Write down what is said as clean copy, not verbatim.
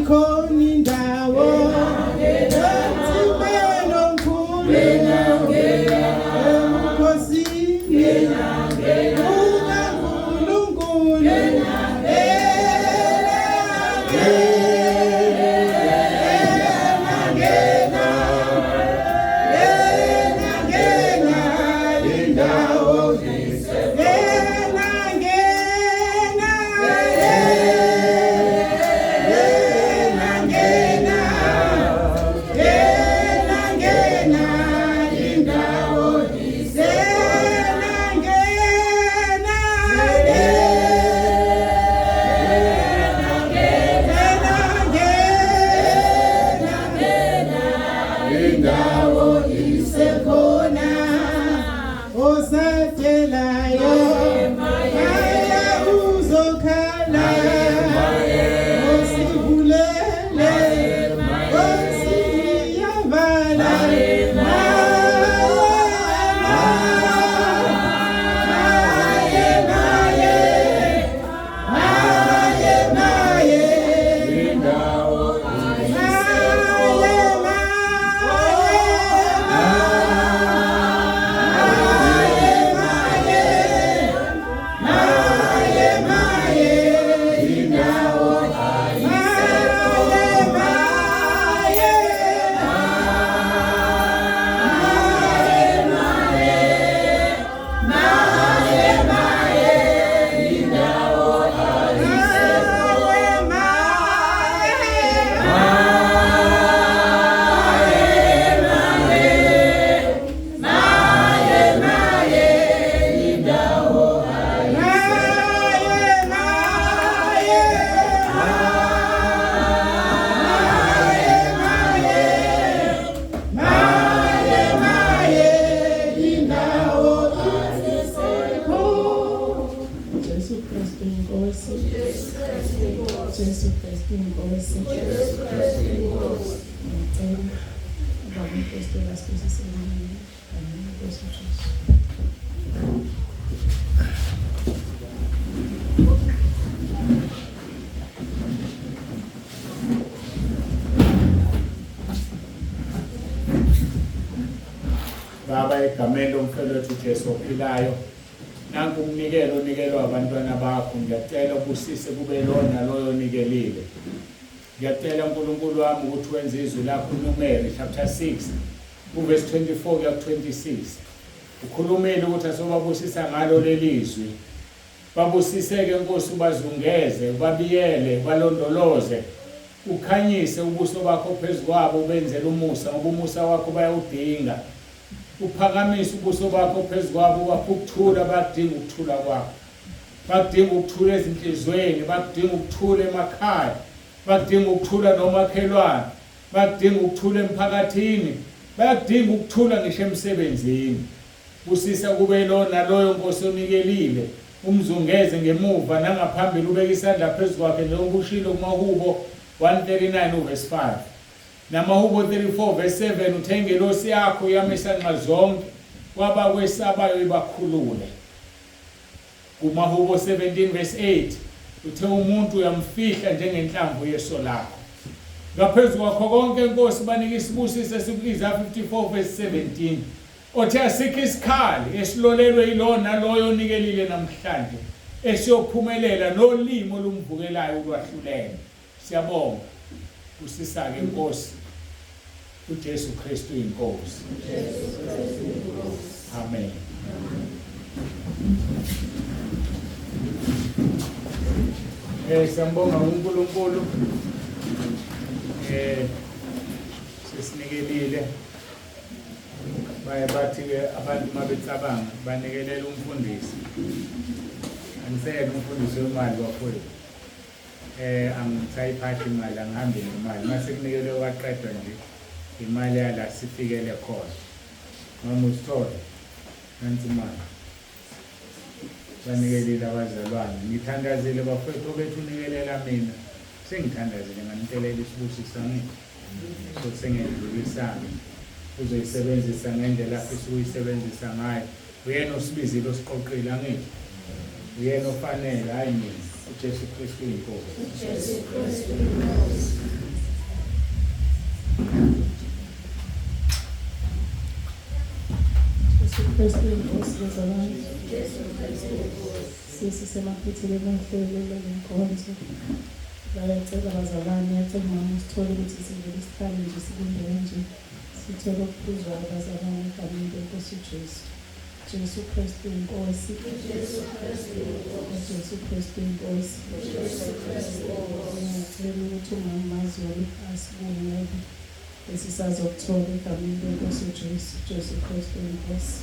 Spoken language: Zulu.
ikhona indawo emthimelo omkhulu ebukhosini ukaNkulunkulu Baba egameni lomfowethu uJesu ophilayo nanku umnikelo onikelwa abantwana bakho ngiyacela ubusise kube lona loyo nikelile ngiyacela uNkulunkulu wami ukuthi wenze izwi lakho uNumeri chapter 6 verse 24 kuya 26 ukhulumile ukuthi asobabusisa ngalo lelizwi babusiseke Nkosi ubazungeze ubabiyele balondoloze ukhanyise ubuso bakho phezukwabo ubenzele umusa ngoba umusa wakho bayawudinga uphakamise ubuso bakho phezukwabo bakuthula badinga ukuthula kwakho badinga ukuthula ezinhlizweni badinga ukuthula emakhaya badinga ukuthula nomakhelwane badinga ukuthula emphakathini badinga ukuthula ngisho emsebenzini busisa kube lona loyo Nkosi onikelile umzungeze ngemuva nangaphambili ubeka isandla phezukwakhe njengoba ushilo kumahubo 139 verse 5 namahubo 34 verse 7 uthenge ingelosi yakho yamisanqa zonke kwabakwesabayo ibakhulule kumahubo 17 verse 8 uthe umuntu uyamfihla njengenhlamvu yeso lakho ngaphezulu kwakho konke Nkosi banika isibusise sikuIsaiah 54 verse 17 othe asikho isikhali esilolelwe yilona loyo onikelile namhlanje esiyophumelela nolimo lumvukelayo ulwahlulene siyabonga usisake Nkosi uJesu Kristu inkosi amen siyambonga uNkulunkulu sisinikelile baye bathi-ke abantu mabecabanga banikelela umfundisi angiseke umfundisi wemali wafowethu angisayiphathi imali angihambe nemali mase kunikele kwaqedwa nje imali yala sifikele khona noma usithole nansi imali banikelile abazalwane ngithandazile bafowethu obethu unikelela mina sengithandazile nganitelela isibusisa ngini so sengedlulisana uzoyisebenzisa ngendlela afisa ukuyisebenzisa ngayo uyena osibizile osiqoqile angithi uyena ofanele hayi mina uJesu Kristu inkosi. Kristu inkosi yabantu sisi semaphethele benhlelo lenkonzo bayacela abazalwane yacela mama sithole ukuthi sivele isihlale nje sibumbene nje sithole ukuphuzwayo abazalwane egameni lenkosi uJesu. Jesu Kristu inkosi, Jesu Kristu inkosi, ngiyacela ukuthi ungamazi wami asibungele esisazokuthola egameni lenkosi uJesu. Jesu Kristu inkosi.